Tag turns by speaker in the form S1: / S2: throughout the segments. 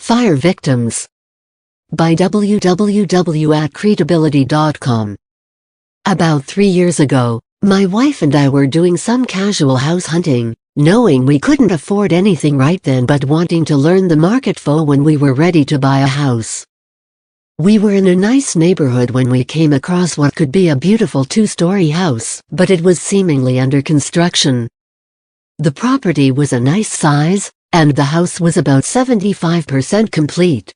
S1: Fire Victims by www.credibility.com. About 3 years ago, my wife and I were doing some casual house hunting, knowing we couldn't afford anything right then but wanting to learn the market for when we were ready to buy a house. We were in a nice neighborhood when we came across what could be a beautiful 2-story house, but it was seemingly under construction. The property was a nice size, and the house was about 75% complete.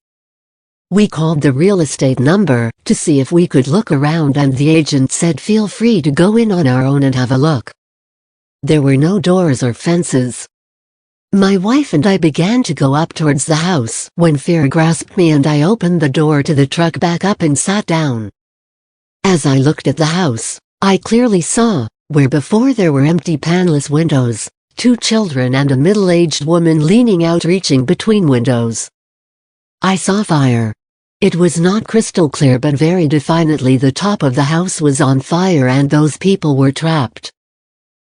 S1: We called the real estate number to see if we could look around, and the agent said feel free to go in on our own and have a look. There were no doors or fences. My wife and I began to go up towards the house when fear grasped me and I opened the door to the truck, back up and sat down. As I looked at the house, I clearly saw, where before there were empty paneless windows, 2 children and a middle-aged woman leaning out, reaching between windows. I saw fire. It was not crystal clear, but very definitely the top of the house was on fire and those people were trapped.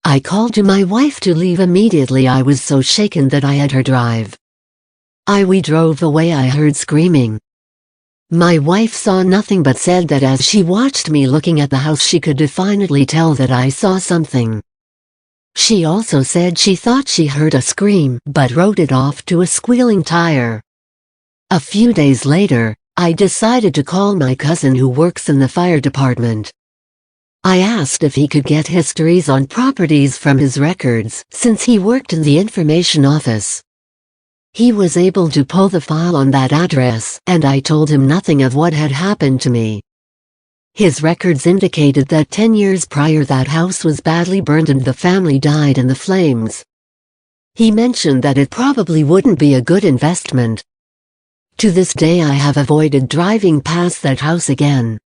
S1: I called to my wife to leave immediately. I was so shaken that I had her drive. We drove away. I heard screaming. My wife saw nothing but said that as she watched me looking at the house she could definitely tell that I saw something. She also said she thought she heard a scream but wrote it off to a squealing tire. A few days later, I decided to call my cousin who works in the fire department. I asked if he could get histories on properties from his records, since he worked in the information office. He was able to pull the file on that address, and I told him nothing of what had happened to me. His records indicated that 10 years prior that house was badly burned and the family died in the flames. He mentioned that it probably wouldn't be a good investment. To this day I have avoided driving past that house again.